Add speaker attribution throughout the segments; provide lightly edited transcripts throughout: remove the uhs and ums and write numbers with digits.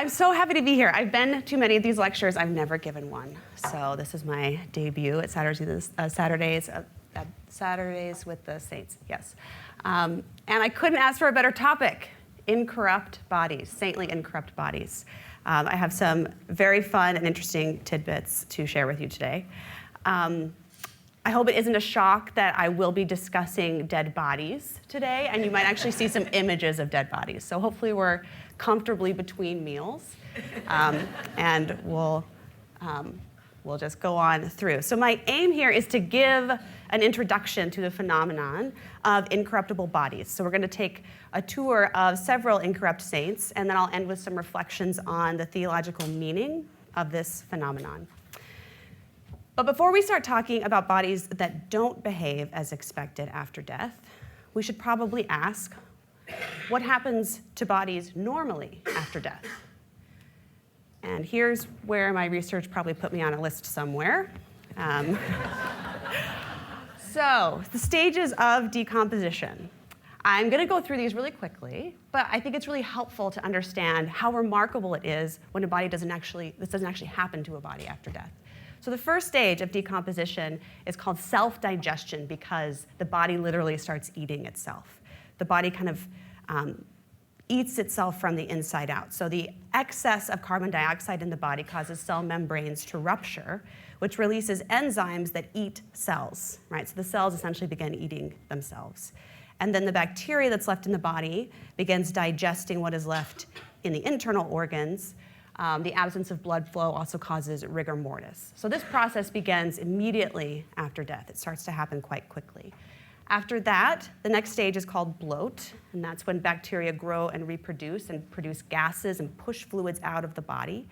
Speaker 1: I'm so happy to be here. I've been to many of these lectures. I've never given one. So this is my debut at Saturdays with the Saints, yes. And I couldn't ask for a better topic, incorrupt bodies, saintly incorrupt bodies. I have some very fun and interesting tidbits to share with you today. I hope it isn't a shock that I will be discussing dead bodies today, and you might actually see some images of dead bodies. So hopefully we're comfortably between meals, and we'll just go on through. So my aim here is to give an introduction to the phenomenon of incorruptible bodies. So we're going to take a tour of several incorrupt saints, and then I'll end with some reflections on the theological meaning of this phenomenon. But before we start talking about bodies that don't behave as expected after death, we should probably ask, what happens to bodies normally after death? And here's where my research probably put me on a list somewhere. So, the stages of decomposition. I'm going to go through these really quickly, but I think it's really helpful to understand how remarkable it is when this doesn't actually happen to a body after death. So the first stage of decomposition is called self-digestion because the body literally starts eating itself. The body kind of eats itself from the inside out. So the excess of carbon dioxide in the body causes cell membranes to rupture, which releases enzymes that eat cells, right? So the cells essentially begin eating themselves. And then the bacteria that's left in the body begins digesting what is left in the internal organs. The absence of blood flow also causes rigor mortis. So this process begins immediately after death. It starts to happen quite quickly. After that, the next stage is called bloat, and that's when bacteria grow and reproduce and produce gases and push fluids out of the body.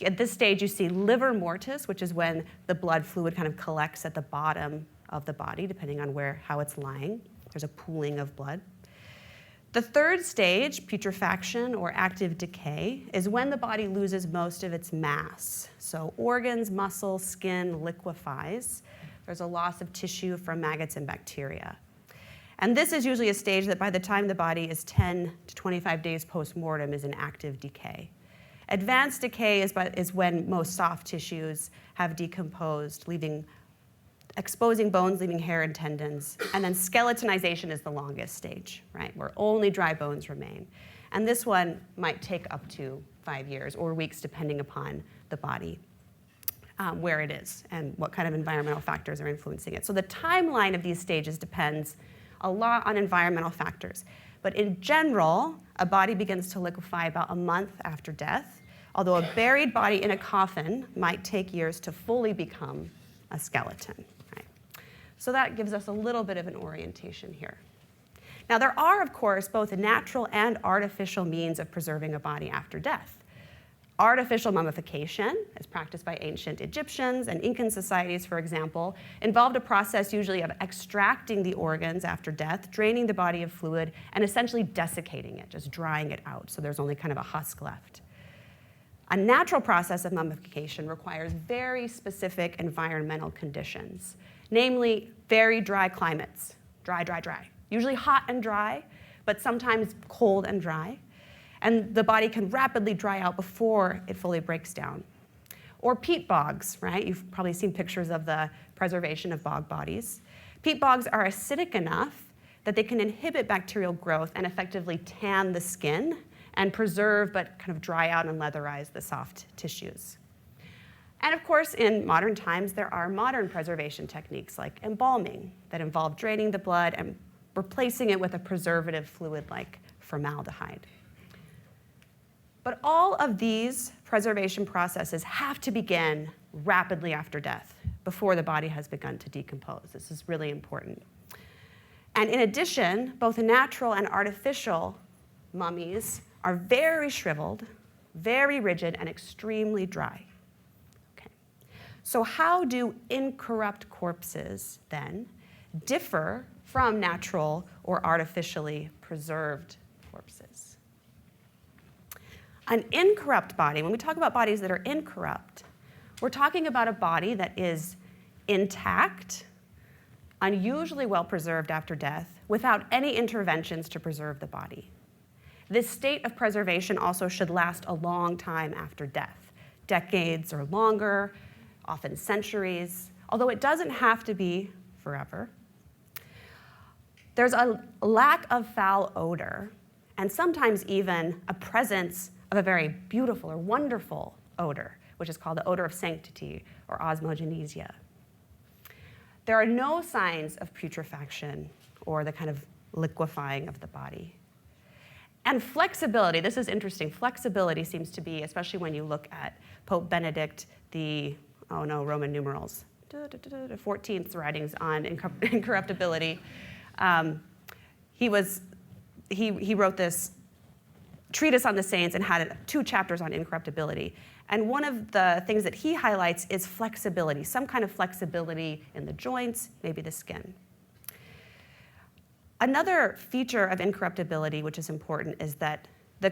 Speaker 1: At this stage, you see livor mortis, which is when the blood fluid kind of collects at the bottom of the body, depending on how it's lying. There's a pooling of blood. The third stage, putrefaction or active decay, is when the body loses most of its mass. So organs, muscle, skin liquefies. There's a loss of tissue from maggots and bacteria. And this is usually a stage that by the time the body is 10 to 25 days post-mortem is in active decay. Advanced decay is when most soft tissues have decomposed, exposing bones, leaving hair and tendons. And then skeletonization is the longest stage, right, where only dry bones remain. And this one might take up to 5 years or weeks, depending upon the body, where it is and what kind of environmental factors are influencing it. So the timeline of these stages depends a lot on environmental factors. But in general, a body begins to liquefy about a month after death, although a buried body in a coffin might take years to fully become a skeleton. So that gives us a little bit of an orientation here. Now, there are, of course, both natural and artificial means of preserving a body after death. Artificial mummification, as practiced by ancient Egyptians and Incan societies, for example, involved a process usually of extracting the organs after death, draining the body of fluid, and essentially desiccating it, just drying it out, so there's only kind of a husk left. A natural process of mummification requires very specific environmental conditions, namely very dry climates, dry, usually hot and dry, but sometimes cold and dry. And the body can rapidly dry out before it fully breaks down. Or peat bogs, right? You've probably seen pictures of the preservation of bog bodies. Peat bogs are acidic enough that they can inhibit bacterial growth and effectively tan the skin and preserve but kind of dry out and leatherize the soft tissues. And of course, in modern times, there are modern preservation techniques like embalming that involve draining the blood and replacing it with a preservative fluid like formaldehyde. But all of these preservation processes have to begin rapidly after death, before the body has begun to decompose. This is really important. And in addition, both natural and artificial mummies are very shriveled, very rigid, and extremely dry. Okay. So how do incorrupt corpses, then, differ from natural or artificially preserved corpses? An incorrupt body, when we talk about bodies that are incorrupt, we're talking about a body that is intact, unusually well preserved after death, without any interventions to preserve the body. This state of preservation also should last a long time after death, decades or longer, often centuries, although it doesn't have to be forever. There's a lack of foul odor, and sometimes even a presence of a very beautiful or wonderful odor, which is called the odor of sanctity or osmogenesia. There are no signs of putrefaction or the kind of liquefying of the body. And flexibility, this is interesting. Flexibility seems to be, especially when you look at Pope Benedict, Roman numerals, 14th writings on incorruptibility. He wrote this treatise on the saints and had 2 chapters on incorruptibility. And one of the things that he highlights is flexibility, some kind of flexibility in the joints, maybe the skin. Another feature of incorruptibility, which is important, is that the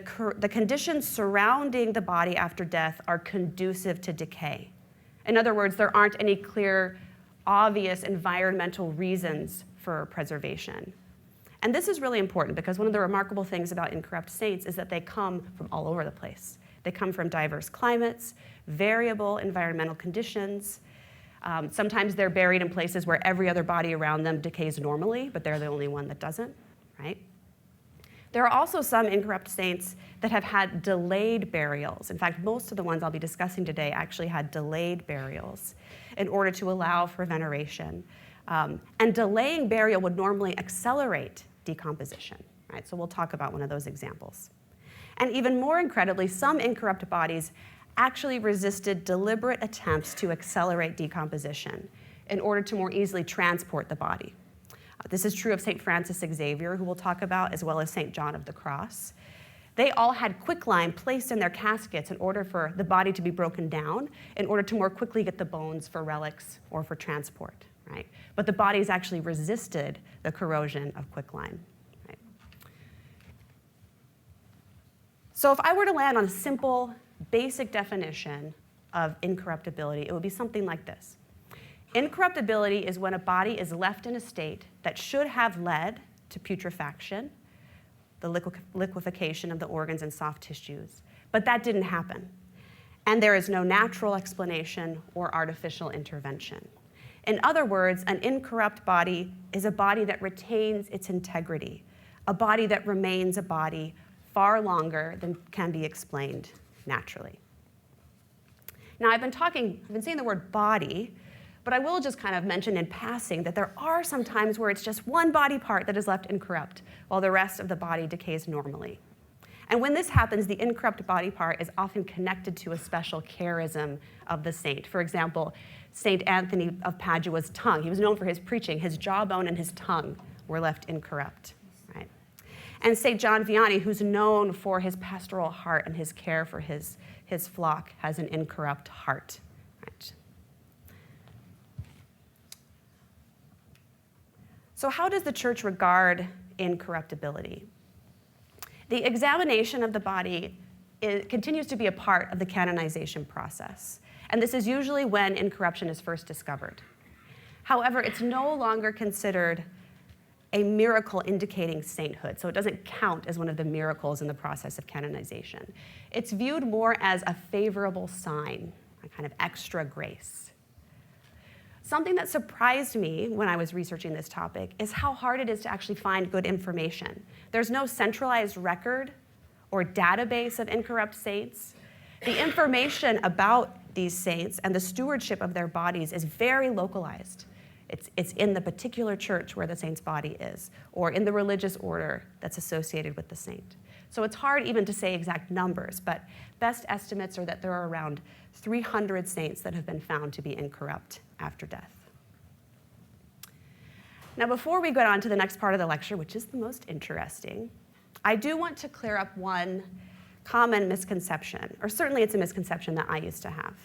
Speaker 1: conditions surrounding the body after death are conducive to decay. In other words, there aren't any clear, obvious environmental reasons for preservation. And this is really important because one of the remarkable things about incorrupt saints is that they come from all over the place. They come from diverse climates, variable environmental conditions. Sometimes they're buried in places where every other body around them decays normally, but they're the only one that doesn't, right? There are also some incorrupt saints that have had delayed burials. In fact, most of the ones I'll be discussing today actually had delayed burials in order to allow for veneration. And delaying burial would normally accelerate decomposition, right? So we'll talk about one of those examples. And even more incredibly, some incorrupt bodies actually resisted deliberate attempts to accelerate decomposition in order to more easily transport the body. This is true of St. Francis Xavier, who we'll talk about, as well as St. John of the Cross. They all had quicklime placed in their caskets in order for the body to be broken down, in order to more quickly get the bones for relics or for transport, right? But the bodies actually resisted the corrosion of quicklime. Right? So if I were to land on a simple, basic definition of incorruptibility, it would be something like this. Incorruptibility is when a body is left in a state that should have led to putrefaction, the liquefaction of the organs and soft tissues, but that didn't happen. And there is no natural explanation or artificial intervention. In other words, an incorrupt body is a body that retains its integrity, a body that remains a body far longer than can be explained naturally. Now, I've been saying the word body, but I will just kind of mention in passing that there are some times where it's just one body part that is left incorrupt, while the rest of the body decays normally. And when this happens, the incorrupt body part is often connected to a special charism of the saint. For example, St. Anthony of Padua's tongue. He was known for his preaching. His jawbone and his tongue were left incorrupt. Right? And St. John Vianney, who's known for his pastoral heart and his care for his flock, has an incorrupt heart. Right? So how does the church regard incorruptibility? The examination of the body continues to be a part of the canonization process. And this is usually when incorruption is first discovered. However, it's no longer considered a miracle indicating sainthood, so it doesn't count as one of the miracles in the process of canonization. It's viewed more as a favorable sign, a kind of extra grace. Something that surprised me when I was researching this topic is how hard it is to actually find good information. There's no centralized record or database of incorrupt saints. The information about these saints and the stewardship of their bodies is very localized. It's in the particular church where the saint's body is, or in the religious order that's associated with the saint. So it's hard even to say exact numbers, but best estimates are that there are around 300 saints that have been found to be incorrupt after death. Now, before we go on to the next part of the lecture, which is the most interesting, I do want to clear up one common misconception, or certainly it's a misconception that I used to have.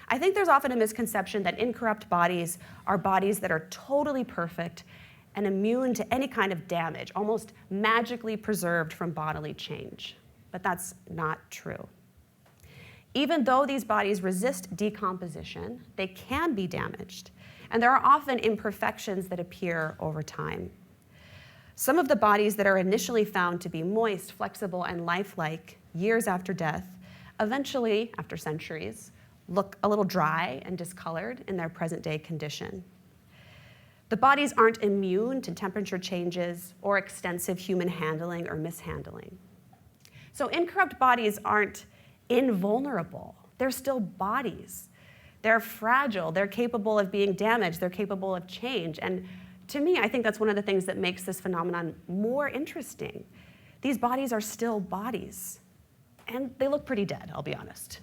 Speaker 1: I think there's often a misconception that incorrupt bodies are bodies that are totally perfect and immune to any kind of damage, almost magically preserved from bodily change. But that's not true. Even though these bodies resist decomposition, they can be damaged, and there are often imperfections that appear over time. Some of the bodies that are initially found to be moist, flexible, and lifelike years after death, eventually, after centuries, look a little dry and discolored in their present-day condition. The bodies aren't immune to temperature changes or extensive human handling or mishandling. So incorrupt bodies aren't invulnerable. They're still bodies. They're fragile. They're capable of being damaged. They're capable of change. And to me, I think that's one of the things that makes this phenomenon more interesting. These bodies are still bodies. And they look pretty dead, I'll be honest.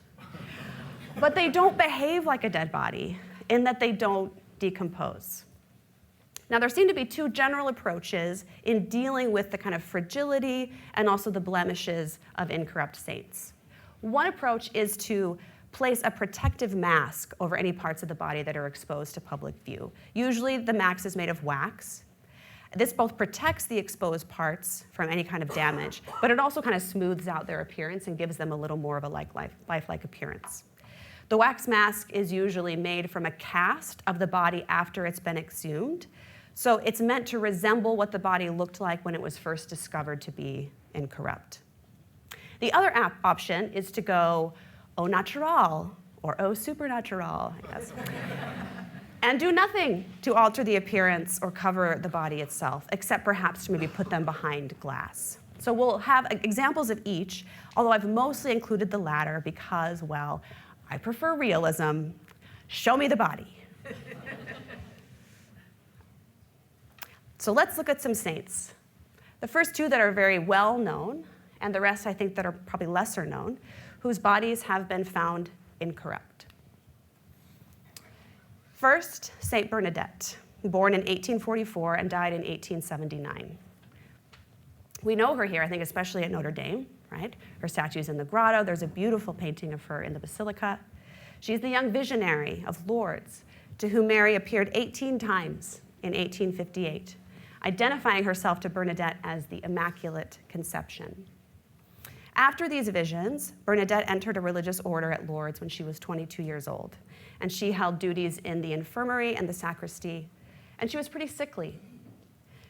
Speaker 1: But they don't behave like a dead body in that they don't decompose. Now, there seem to be two general approaches in dealing with the kind of fragility and also the blemishes of incorrupt saints. One approach is to place a protective mask over any parts of the body that are exposed to public view. Usually, the mask is made of wax. This both protects the exposed parts from any kind of damage, but it also kind of smooths out their appearance and gives them a little more of a lifelike appearance. The wax mask is usually made from a cast of the body after it's been exhumed. So it's meant to resemble what the body looked like when it was first discovered to be incorrupt. The other option is to go au natural, or au supernatural, I guess, and do nothing to alter the appearance or cover the body itself, except perhaps to maybe put them behind glass. So we'll have examples of each, although I've mostly included the latter because, well, I prefer realism. Show me the body. So let's look at some saints. The first two that are very well known, and the rest I think that are probably lesser known, whose bodies have been found incorrupt. First, Saint Bernadette, born in 1844 and died in 1879. We know her here, I think, especially at Notre Dame, right? Her statue's in the grotto. There's a beautiful painting of her in the basilica. She's the young visionary of Lourdes, to whom Mary appeared 18 times in 1858, identifying herself to Bernadette as the Immaculate Conception. After these visions, Bernadette entered a religious order at Lourdes when she was 22 years old, and she held duties in the infirmary and the sacristy, and she was pretty sickly.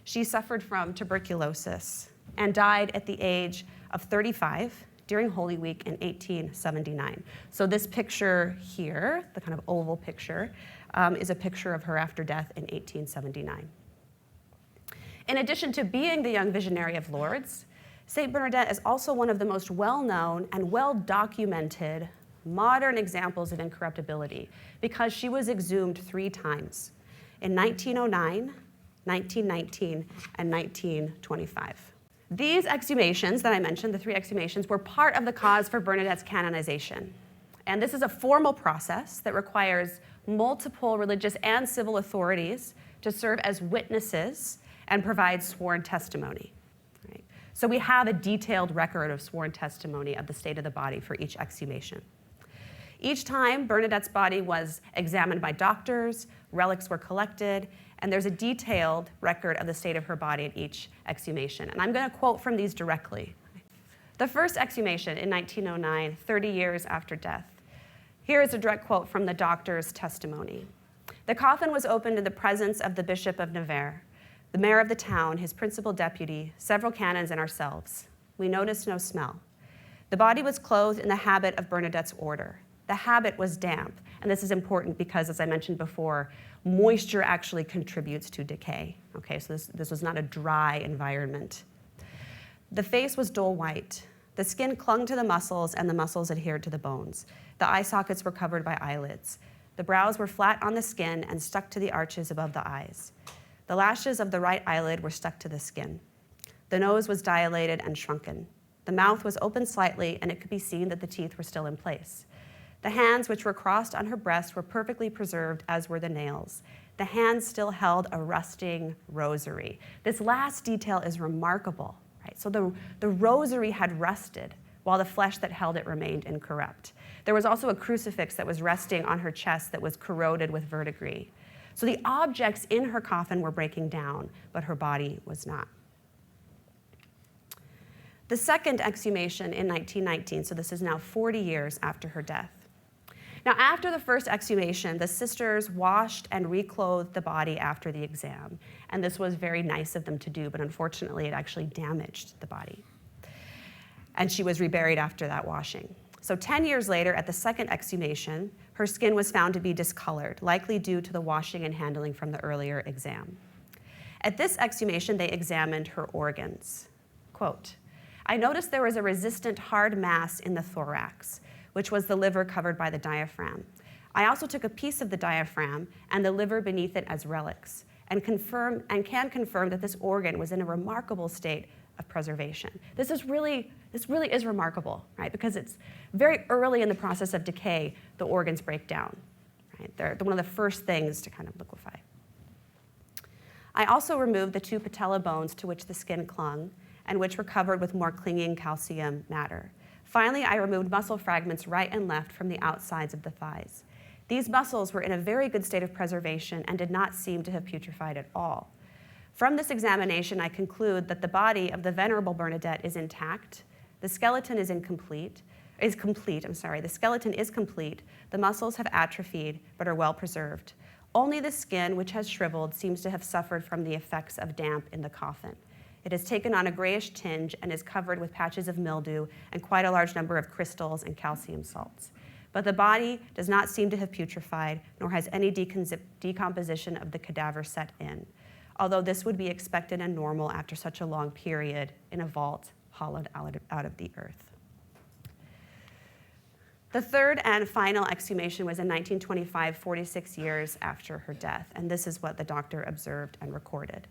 Speaker 1: She suffered from tuberculosis and died at the age of 35 during Holy Week in 1879. So this picture here, the kind of oval picture, is a picture of her after death in 1879. In addition to being the young visionary of Lourdes, Saint Bernadette is also one of the most well-known and well-documented modern examples of incorruptibility because she was exhumed 3 times, in 1909, 1919, and 1925. These exhumations that I mentioned, the 3 exhumations, were part of the cause for Bernadette's canonization. And this is a formal process that requires multiple religious and civil authorities to serve as witnesses and provide sworn testimony. Right? So we have a detailed record of sworn testimony of the state of the body for each exhumation. Each time, Bernadette's body was examined by doctors, relics were collected, and there's a detailed record of the state of her body at each exhumation. And I'm going to quote from these directly. The first exhumation in 1909, 30 years after death. Here is a direct quote from the doctor's testimony. The coffin was opened in the presence of the Bishop of Nevers, the mayor of the town, his principal deputy, several canons, and ourselves. We noticed no smell. The body was clothed in the habit of Bernadette's order. The habit was damp, and this is important because, as I mentioned before, moisture actually contributes to decay. Okay, so this was not a dry environment. The face was dull white. The skin clung to the muscles, and the muscles adhered to the bones. The eye sockets were covered by eyelids. The brows were flat on the skin and stuck to the arches above the eyes. The lashes of the right eyelid were stuck to the skin. The nose was dilated and shrunken. The mouth was open slightly, and it could be seen that the teeth were still in place. The hands, which were crossed on her breast, were perfectly preserved, as were the nails. The hands still held a rusting rosary. This last detail is remarkable, right? So the rosary had rusted, while the flesh that held it remained incorrupt. There was also a crucifix that was resting on her chest that was corroded with verdigris. So the objects in her coffin were breaking down, but her body was not. The second exhumation in 1919, so this is now 40 years after her death. Now, after the first exhumation, the sisters washed and reclothed the body after the exam. And this was very nice of them to do, but unfortunately, it actually damaged the body. And she was reburied after that washing. So 10 years later, at the second exhumation, her skin was found to be discolored, likely due to the washing and handling from the earlier exam. At this exhumation, they examined her organs. Quote, "I noticed there was a resistant hard mass in the thorax, which was the liver covered by the diaphragm. I also took a piece of the diaphragm and the liver beneath it as relics, and can confirm that this organ was in a remarkable state of preservation." This really is remarkable, right? Because it's very early in the process of decay, the organs break down, right? They're one of the first things to kind of liquefy. I also removed the 2 patella bones to which the skin clung and which were covered with more clinging calcium matter. Finally, I removed muscle fragments right and left from the outsides of the thighs. These muscles were in a very good state of preservation and did not seem to have putrefied at all. From this examination, I conclude that the body of the Venerable Bernadette is intact, the skeleton is complete. The skeleton is complete, the muscles have atrophied but are well preserved. Only the skin, which has shriveled, seems to have suffered from the effects of damp in the coffin. It has taken on a grayish tinge and is covered with patches of mildew and quite a large number of crystals and calcium salts. But the body does not seem to have putrefied, nor has any decomposition of the cadaver set in, although this would be expected and normal after such a long period in a vault hollowed out of the earth. The third and final exhumation was in 1925, 46 years after her death, and this is what the doctor observed and recorded.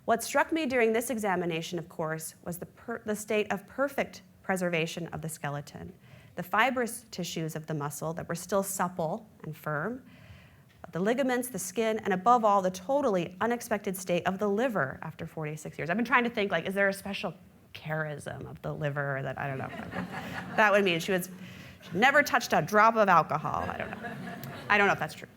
Speaker 1: What struck me during this examination, of course, was the state of perfect preservation of the skeleton, the fibrous tissues of the muscle that were still supple and firm, the ligaments, the skin, and above all, the totally unexpected state of the liver after 46 years. I've been trying to think, is there a special charism of the liver that, I don't know. That would mean she never touched a drop of alcohol. I don't know if that's true.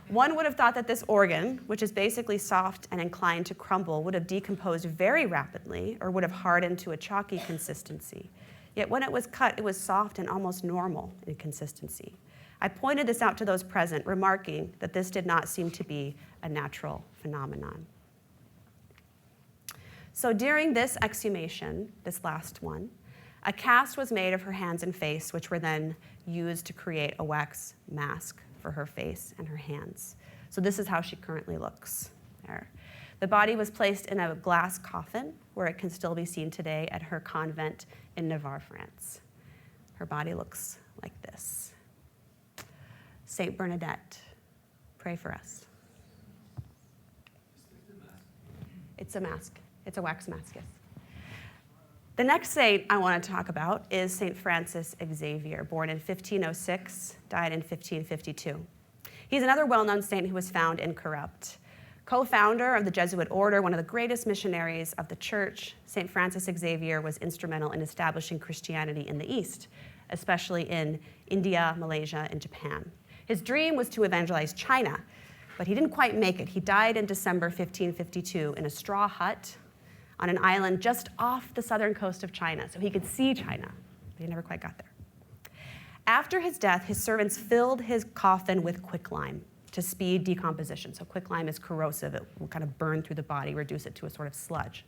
Speaker 1: One would have thought that this organ, which is basically soft and inclined to crumble, would have decomposed very rapidly or would have hardened to a chalky consistency. Yet when it was cut, it was soft and almost normal in consistency. I pointed this out to those present, remarking that this did not seem to be a natural phenomenon. So during this exhumation, this last one, a cast was made of her hands and face, which were then used to create a wax mask for her face and her hands. So this is how she currently looks there. The body was placed in a glass coffin where it can still be seen today at her convent in Navarre, France. Her body looks like this. Saint Bernadette, pray for us. It's a mask. It's a wax mask, yes. The next saint I want to talk about is St. Francis Xavier, born in 1506, died in 1552. He's another well-known saint who was found incorrupt. Co-founder of the Jesuit order, one of the greatest missionaries of the church, St. Francis Xavier was instrumental in establishing Christianity in the East, especially in India, Malaysia, and Japan. His dream was to evangelize China, but he didn't quite make it. He died in December 1552 in a straw hut on an island just off the southern coast of China, so he could see China, but he never quite got there. After his death, his servants filled his coffin with quicklime to speed decomposition. So quicklime is corrosive. It will kind of burn through the body, reduce it to a sort of sludge.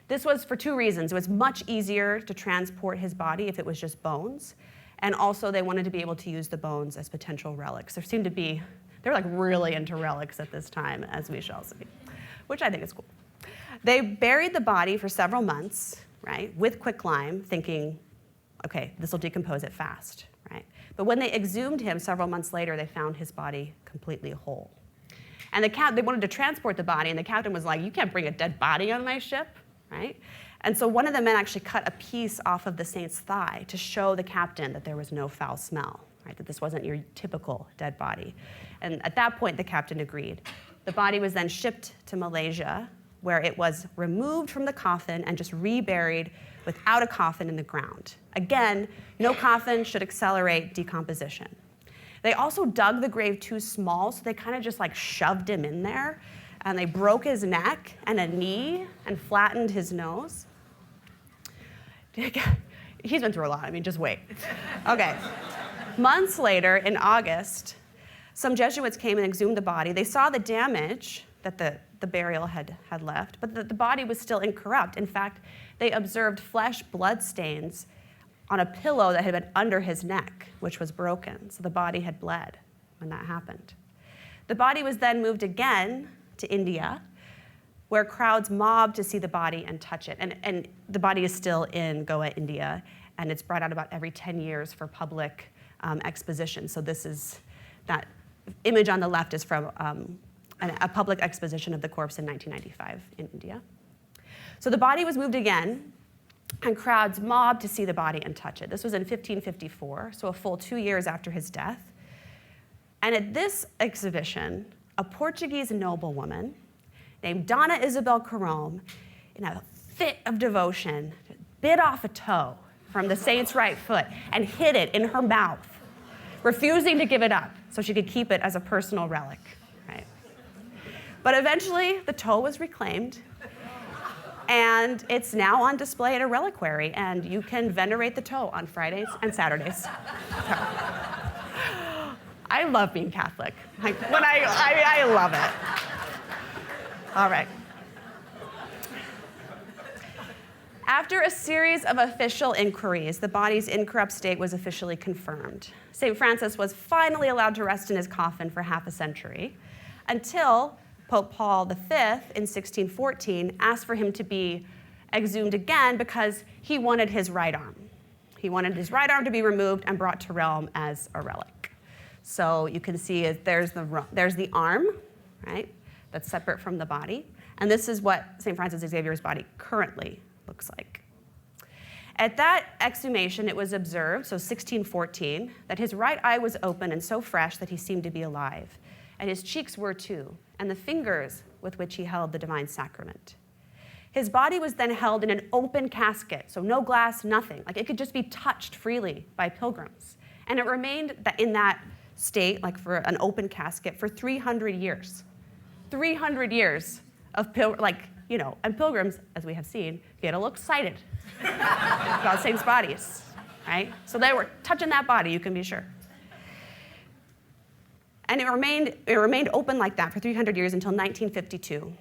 Speaker 1: This was for 2 reasons. It was much easier to transport his body if it was just bones, and also they wanted to be able to use the bones as potential relics. They were really into relics at this time, as we shall see, which I think is cool. They buried the body for several months, right, with quicklime, thinking, okay, this will decompose it fast, right? But when they exhumed him several months later, they found his body completely whole. And they wanted to transport the body, and the captain was like, you can't bring a dead body on my ship, right? And so one of the men actually cut a piece off of the saint's thigh to show the captain that there was no foul smell, right, that this wasn't your typical dead body. And at that point, the captain agreed. The body was then shipped to Malaysia, where it was removed from the coffin and just reburied without a coffin in the ground. Again, no coffin should accelerate decomposition. They also dug the grave too small, so they kind of just shoved him in there, and they broke his neck and a knee and flattened his nose. He's been through a lot, just wait. Okay. Months later, in August, some Jesuits came and exhumed the body. They saw the damage that the burial had left, but the body was still incorrupt. In fact, they observed flesh blood stains on a pillow that had been under his neck, which was broken. So the body had bled when that happened. The body was then moved again to India, where crowds mobbed to see the body and touch it. And the body is still in Goa, India, and it's brought out about every 10 years for public exposition. So that image on the left is from a public exposition of the corpse in 1995 in India. So the body was moved again, and crowds mobbed to see the body and touch it. This was in 1554, so a full 2 years after his death. And at this exhibition, a Portuguese noblewoman named Donna Isabel Carome, in a fit of devotion, bit off a toe from the saint's right foot and hid it in her mouth, refusing to give it up so she could keep it as a personal relic. Right? But eventually, the toe was reclaimed, and it's now on display at a reliquary, and you can venerate the toe on Fridays and Saturdays. So, I love being Catholic. I love it. All right. After a series of official inquiries, the body's incorrupt state was officially confirmed. St. Francis was finally allowed to rest in his coffin for half a century, until Pope Paul V in 1614 asked for him to be exhumed again because he wanted his right arm. He wanted his right arm to be removed and brought to Rome as a relic. So you can see there's the arm, right, that's separate from the body. And this is what St. Francis Xavier's body currently looks like. At that exhumation, it was observed, so 1614, that his right eye was open and so fresh that he seemed to be alive. And his cheeks were too, and the fingers with which he held the divine sacrament. His body was then held in an open casket, so no glass, nothing. Like it could just be touched freely by pilgrims. And it remained in that state, like for an open casket, for 300 years. 300 years of and pilgrims, as we have seen, get a little excited about saints' bodies, right? So they were touching that body, you can be sure. And it remained open like that for 300 years until 1952,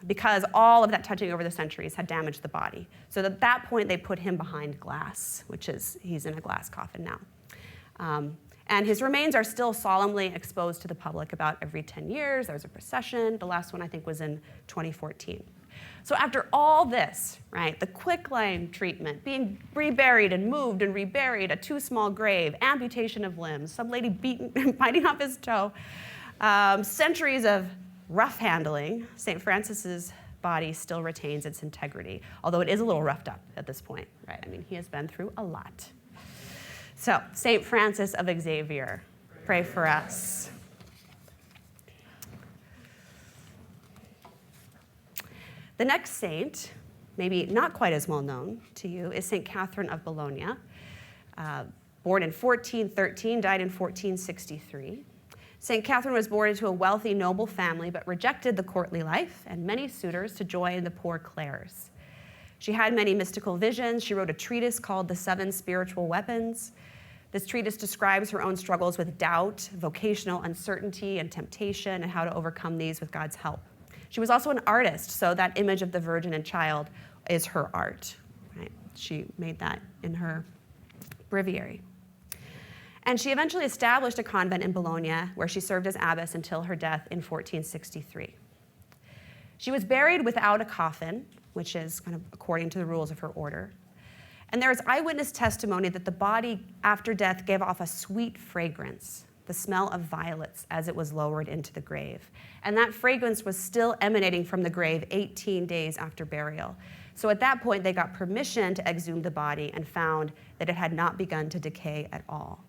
Speaker 1: because all of that touching over the centuries had damaged the body. So at that point, they put him behind glass, he's in a glass coffin now. And his remains are still solemnly exposed to the public about every 10 years. There's a procession. The last one, I think, was in 2014. So after all this, right, the quicklime treatment, being reburied and moved and reburied, a too small grave, amputation of limbs, some lady biting off his toe, centuries of rough handling, St. Francis's body still retains its integrity, although it is a little roughed up at this point, right? I mean, he has been through a lot. So, St. Francis of Xavier, pray for us. The next saint, maybe not quite as well known to you, is St. Catherine of Bologna. Born in 1413, died in 1463. St. Catherine was born into a wealthy, noble family, but rejected the courtly life and many suitors to join the poor Clares. She had many mystical visions. She wrote a treatise called The Seven Spiritual Weapons. This treatise describes her own struggles with doubt, vocational uncertainty, and temptation, and how to overcome these with God's help. She was also an artist, so that image of the Virgin and Child is her art. Right? She made that in her breviary. And she eventually established a convent in Bologna, where she served as abbess until her death in 1463. She was buried without a coffin, which is kind of according to the rules of her order. And there is eyewitness testimony that the body after death gave off a sweet fragrance, the smell of violets, as it was lowered into the grave. And that fragrance was still emanating from the grave 18 days after burial. So at that point, they got permission to exhume the body and found that it had not begun to decay at all.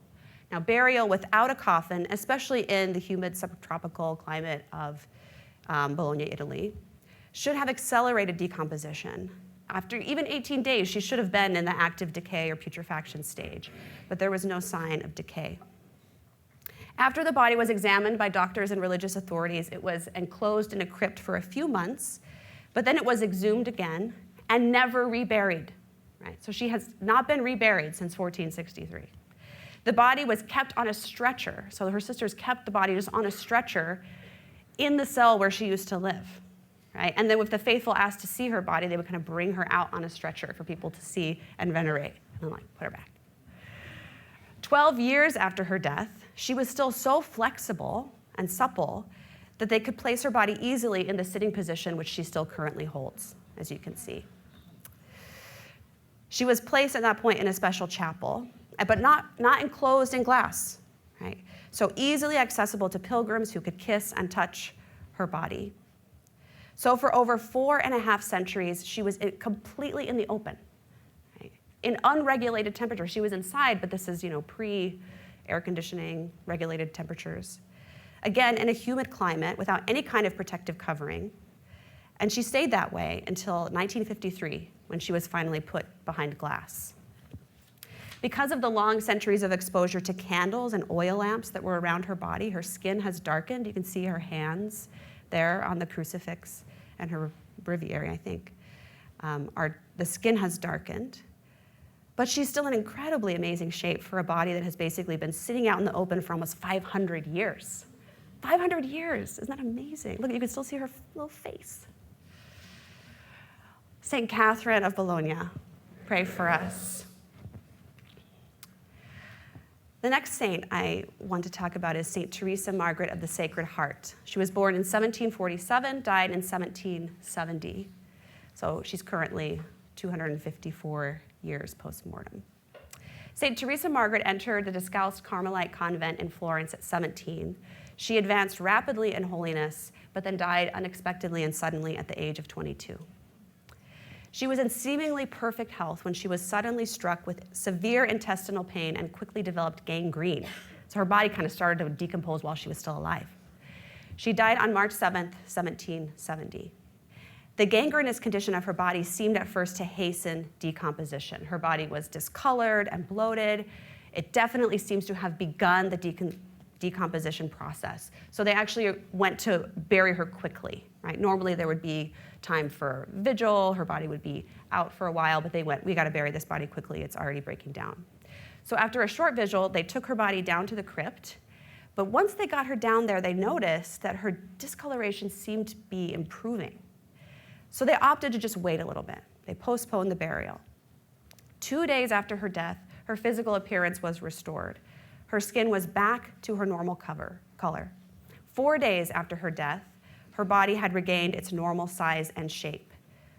Speaker 1: Now, burial without a coffin, especially in the humid subtropical climate of Bologna, Italy, should have accelerated decomposition. After even 18 days, she should have been in the active decay or putrefaction stage, but there was no sign of decay. After the body was examined by doctors and religious authorities, it was enclosed in a crypt for a few months, but then it was exhumed again and never reburied. Right? So she has not been reburied since 1463. The body was kept on a stretcher. So her sisters kept the body just on a stretcher in the cell where she used to live, right? And then if the faithful asked to see her body, they would kind of bring her out on a stretcher for people to see and venerate and put her back. 12 years after her death, she was still so flexible and supple that they could place her body easily in the sitting position, which she still currently holds, as you can see. She was placed at that point in a special chapel, but not enclosed in glass, right? So easily accessible to pilgrims who could kiss and touch her body. So for over 4.5 centuries, she was completely in the open, right? In unregulated temperature. She was inside, but this is, pre-air conditioning, regulated temperatures. Again, in a humid climate without any kind of protective covering. And she stayed that way until 1953, when she was finally put behind glass. Because of the long centuries of exposure to candles and oil lamps that were around her body, her skin has darkened. You can see her hands there on the crucifix and her breviary, I think. The skin has darkened. But she's still in incredibly amazing shape for a body that has basically been sitting out in the open for almost 500 years. 500 years, isn't that amazing? Look, you can still see her little face. St. Catherine of Bologna, pray for us. The next saint I want to talk about is St. Teresa Margaret of the Sacred Heart. She was born in 1747, died in 1770. So she's currently 254 years post-mortem. St. Teresa Margaret entered the Discalced Carmelite convent in Florence at 17. She advanced rapidly in holiness, but then died unexpectedly and suddenly at the age of 22. She was in seemingly perfect health when she was suddenly struck with severe intestinal pain and quickly developed gangrene. So her body kind of started to decompose while she was still alive. She died on March 7th, 1770. The gangrenous condition of her body seemed at first to hasten decomposition. Her body was discolored and bloated. It definitely seems to have begun the decomposition process. So they actually went to bury her quickly, right? Normally there would be time for vigil, her body would be out for a while, but they went, we gotta bury this body quickly, it's already breaking down. So after a short vigil, they took her body down to the crypt, but once they got her down there, they noticed that her discoloration seemed to be improving. So they opted to just wait a little bit. They postponed the burial. 2 days after her death, her physical appearance was restored. Her skin was back to her normal color. 4 days after her death, her body had regained its normal size and shape.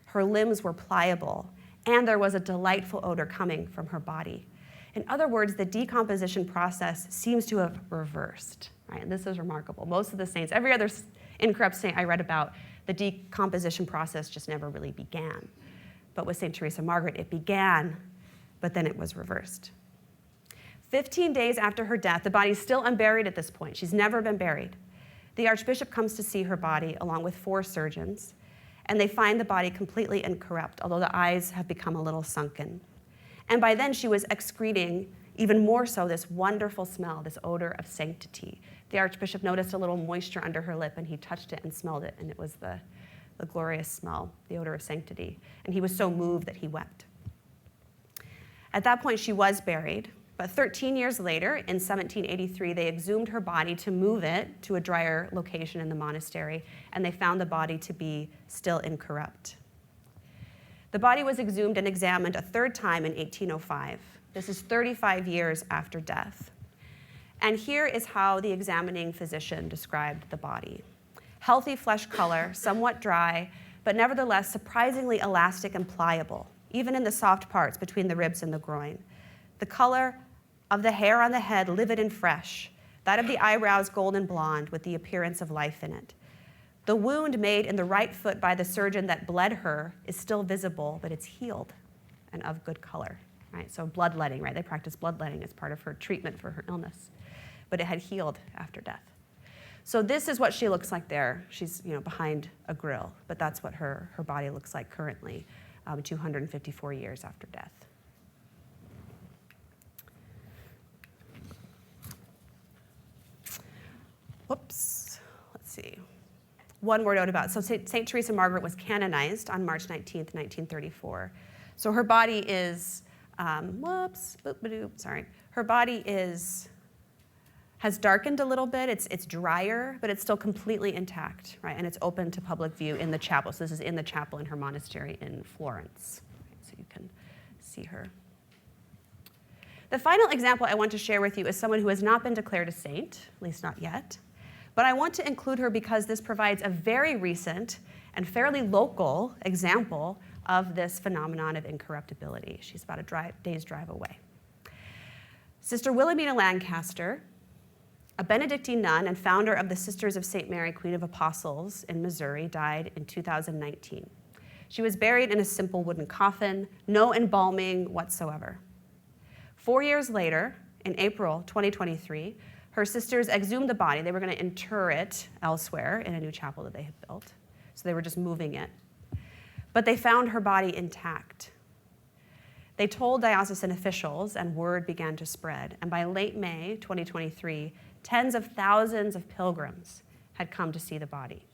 Speaker 1: Her limbs were pliable, and there was a delightful odor coming from her body. In other words, the decomposition process seems to have reversed, right? And this is remarkable. Most of the saints, every other incorrupt saint I read about, the decomposition process just never really began. But with St. Teresa Margaret, it began, but then it was reversed. 15 days after her death, the body's still unburied at this point. She's never been buried. The archbishop comes to see her body along with 4 surgeons, and they find the body completely incorrupt, although the eyes have become a little sunken. And by then she was excreting, even more so, this wonderful smell, this odor of sanctity. The archbishop noticed a little moisture under her lip, and he touched it and smelled it, and it was the glorious smell, the odor of sanctity. And he was so moved that he wept. At that point, she was buried. But 13 years later, in 1783, they exhumed her body to move it to a drier location in the monastery, and they found the body to be still incorrupt. The body was exhumed and examined a 3rd time in 1805. This is 35 years after death. And here is how the examining physician described the body. Healthy flesh color, somewhat dry, but nevertheless surprisingly elastic and pliable, even in the soft parts between the ribs and the groin. The color of the hair on the head livid and fresh, that of the eyebrows golden blonde with the appearance of life in it. The wound made in the right foot by the surgeon that bled her is still visible, but it's healed and of good color, right? So bloodletting, right? They practice bloodletting as part of her treatment for her illness, but it had healed after death. So this is what she looks like there. She's behind a grill, but that's what her body looks like currently, 254 years after death. Whoops, let's see. One more note about, so St. Teresa Margaret was canonized on March 19th, 1934. So her body is, Her body has darkened a little bit. It's drier, but it's still completely intact, right? And it's open to public view in the chapel. So this is in the chapel in her monastery in Florence. Right? So you can see her. The final example I want to share with you is someone who has not been declared a saint, at least not yet. But I want to include her because this provides a very recent and fairly local example of this phenomenon of incorruptibility. She's about a day's drive away. Sister Wilhelmina Lancaster, a Benedictine nun and founder of the Sisters of St. Mary, Queen of Apostles in Missouri, died in 2019. She was buried in a simple wooden coffin, no embalming whatsoever. 4 years later, in April 2023, her sisters exhumed the body. They were going to inter it elsewhere in a new chapel that they had built. So they were just moving it. But they found her body intact. They told diocesan officials, and word began to spread. And by late May 2023, tens of thousands of pilgrims had come to see the body.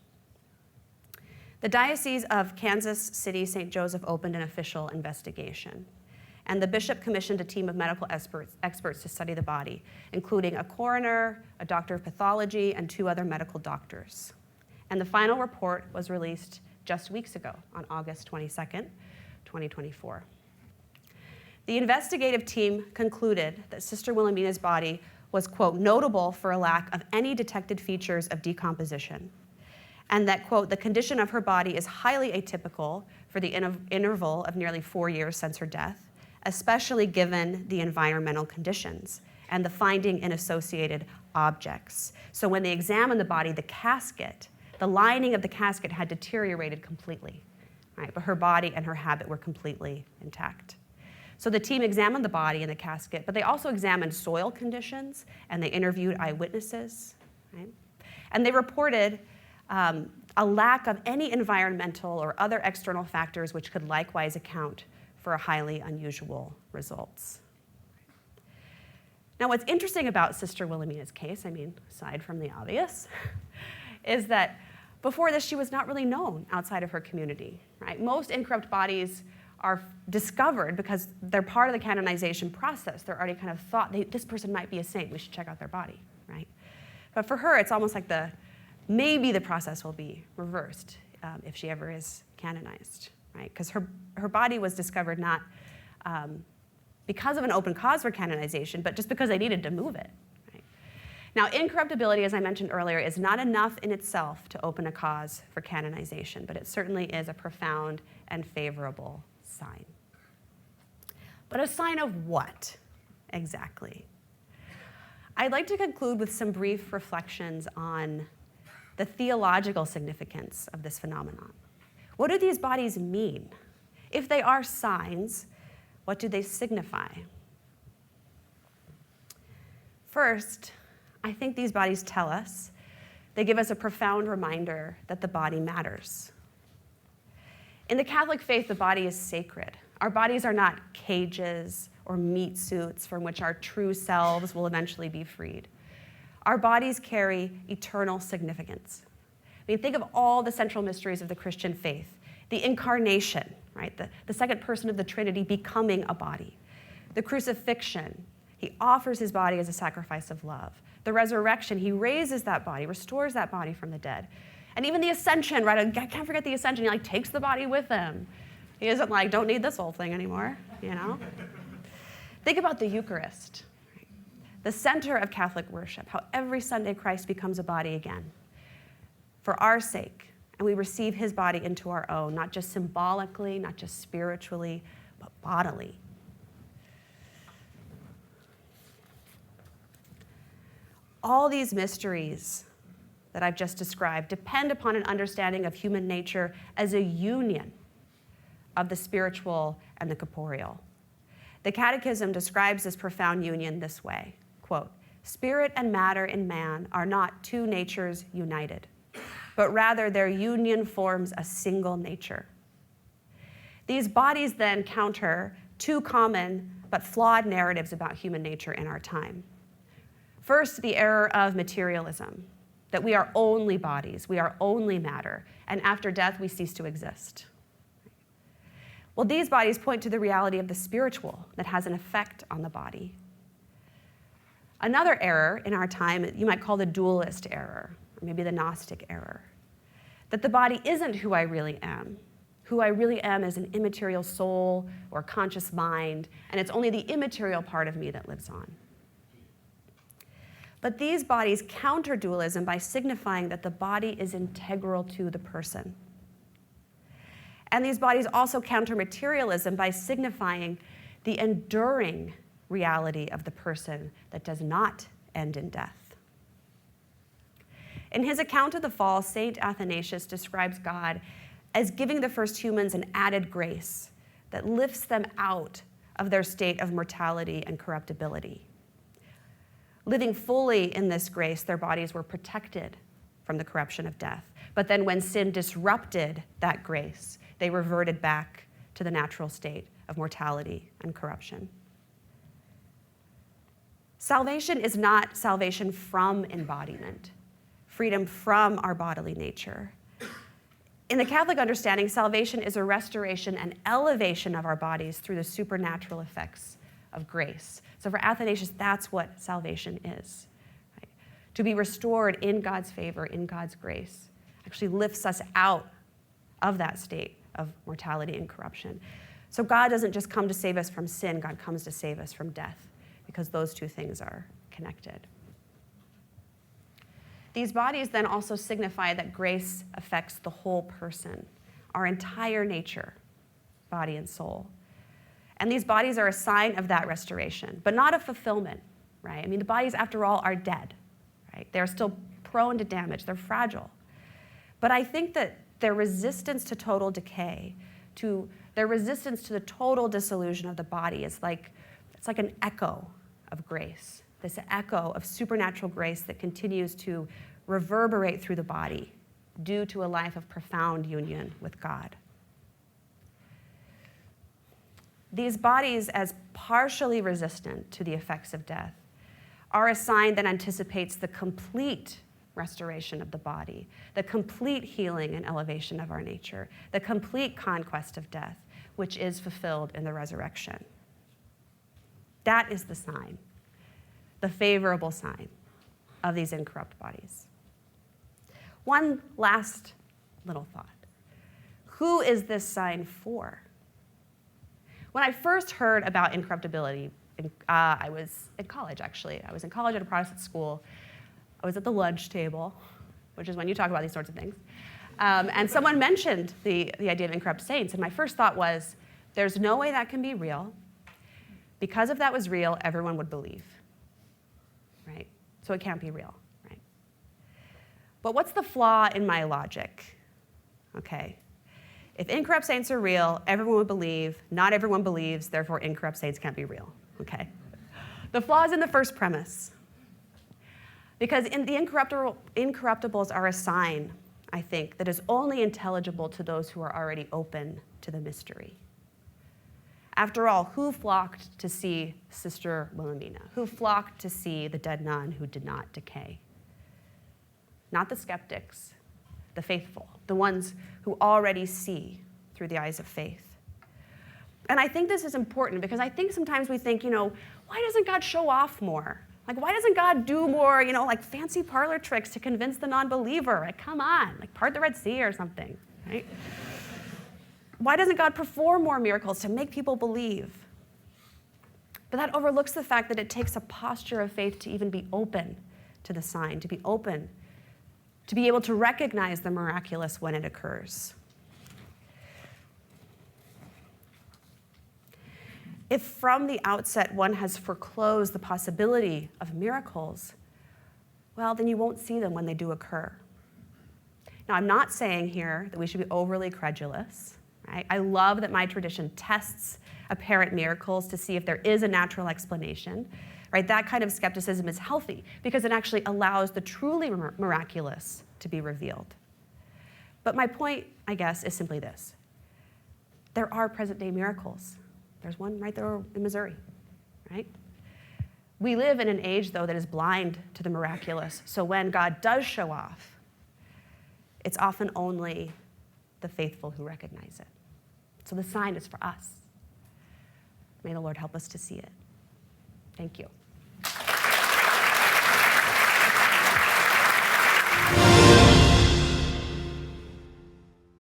Speaker 1: The Diocese of Kansas City St. Joseph opened an official investigation. And the bishop commissioned a team of medical experts to study the body, including a coroner, a doctor of pathology, and 2 other medical doctors. And the final report was released just weeks ago, on August 22nd, 2024. The investigative team concluded that Sister Wilhelmina's body was, quote, notable for a lack of any detected features of decomposition, and that, quote, the condition of her body is highly atypical for the interval of nearly 4 years since her death, especially given the environmental conditions and the finding in associated objects. So when they examined the body, the lining of the casket had deteriorated completely, right? But her body and her habit were completely intact. So the team examined the body and the casket, but they also examined soil conditions, and they interviewed eyewitnesses, right? And they reported a lack of any environmental or other external factors which could likewise account for highly unusual results. Now, what's interesting about Sister Wilhelmina's case, aside from the obvious, is that before this, she was not really known outside of her community, right? Most incorrupt bodies are discovered because they're part of the canonization process. They're already kind of thought, this person might be a saint, we should check out their body, right? But for her, it's almost like maybe the process will be reversed if she ever is canonized, right? Because her body was discovered not because of an open cause for canonization, but just because they needed to move it. Right? Now, incorruptibility, as I mentioned earlier, is not enough in itself to open a cause for canonization, but it certainly is a profound and favorable sign. But a sign of what exactly? I'd like to conclude with some brief reflections on the theological significance of this phenomenon. What do these bodies mean? If they are signs, what do they signify? First, I think these bodies tell us, they give us a profound reminder that the body matters. In the Catholic faith, the body is sacred. Our bodies are not cages or meat suits from which our true selves will eventually be freed. Our bodies carry eternal significance. Think of all the central mysteries of the Christian faith. The incarnation, right? The second person of the Trinity becoming a body. The crucifixion, he offers his body as a sacrifice of love. The resurrection, he raises that body, restores that body from the dead. And even the ascension, right? I can't forget the ascension. He takes the body with him. He isn't don't need this whole thing anymore, Think about the Eucharist, the center of Catholic worship, how every Sunday Christ becomes a body again for our sake, and we receive his body into our own, not just symbolically, not just spiritually, but bodily. All these mysteries that I've just described depend upon an understanding of human nature as a union of the spiritual and the corporeal. The Catechism describes this profound union this way, quote, "Spirit and matter in man are not 2 natures united, but rather their union forms a single nature." These bodies then counter 2 common but flawed narratives about human nature in our time. First, the error of materialism, that we are only bodies, we are only matter, and after death we cease to exist. Well, these bodies point to the reality of the spiritual that has an effect on the body. Another error in our time, you might call the dualist error, or maybe the Gnostic error, that the body isn't who I really am. Who I really am is an immaterial soul or conscious mind, and it's only the immaterial part of me that lives on. But these bodies counter dualism by signifying that the body is integral to the person. And these bodies also counter materialism by signifying the enduring reality of the person that does not end in death. In his account of the fall, Saint Athanasius describes God as giving the first humans an added grace that lifts them out of their state of mortality and corruptibility. Living fully in this grace, their bodies were protected from the corruption of death. But then when sin disrupted that grace, they reverted back to the natural state of mortality and corruption. Salvation is not salvation from embodiment, freedom from our bodily nature. In the Catholic understanding, salvation is a restoration and elevation of our bodies through the supernatural effects of grace. So for Athanasius, that's what salvation is. Right? To be restored in God's favor, in God's grace, actually lifts us out of that state of mortality and corruption. So God doesn't just come to save us from sin, God comes to save us from death, because those two things are connected. These bodies then also signify that grace affects the whole person, our entire nature, body and soul. And these bodies are a sign of that restoration, but not a fulfillment, right? I mean, the bodies, after all, are dead, right? They're still prone to damage, they're fragile. But I think that their resistance to total decay, to their resistance to the total dissolution of the body is it's like an echo of grace, this echo of supernatural grace that continues to reverberate through the body due to a life of profound union with God. These bodies, as partially resistant to the effects of death, are a sign that anticipates the complete restoration of the body, the complete healing and elevation of our nature, the complete conquest of death, which is fulfilled in the resurrection. That is the sign, the favorable sign of these incorrupt bodies. One last little thought. Who is this sign for? When I first heard about incorruptibility, I was in college, actually. I was in college at a Protestant school. I was at the lunch table, which is when you talk about these sorts of things. And someone mentioned the idea of incorrupt saints, and my first thought was, there's no way that can be real. Because if that was real, everyone would believe, right? So it can't be real, right? But what's the flaw in my logic? Okay. If incorrupt saints are real, everyone would believe. Not everyone believes, therefore incorrupt saints can't be real, okay? The flaw is in the first premise. Because the incorruptibles are a sign, I think, that is only intelligible to those who are already open to the mystery. After all, who flocked to see Sister Wilhelmina? Who flocked to see the dead nun who did not decay? Not the skeptics, the faithful, the ones who already see through the eyes of faith. And I think this is important because I think sometimes we think, why doesn't God show off more? Like, why doesn't God do more, like fancy parlor tricks to convince the non-believer? Like, come on, like part the Red Sea or something, right? Why doesn't God perform more miracles to make people believe? But that overlooks the fact that it takes a posture of faith to even be open to the sign, to be open, to be able to recognize the miraculous when it occurs. If from the outset one has foreclosed the possibility of miracles, well, then you won't see them when they do occur. Now, I'm not saying here that we should be overly credulous. Right? I love that my tradition tests apparent miracles to see if there is a natural explanation. Right? That kind of skepticism is healthy because it actually allows the truly miraculous to be revealed. But my point, I guess, is simply this. There are present-day miracles. There's one right there in Missouri, right? We live in an age, though, that is blind to the miraculous. So when God does show off, it's often only the faithful who recognize it. So the sign is for us. May the Lord help us to see it. Thank you.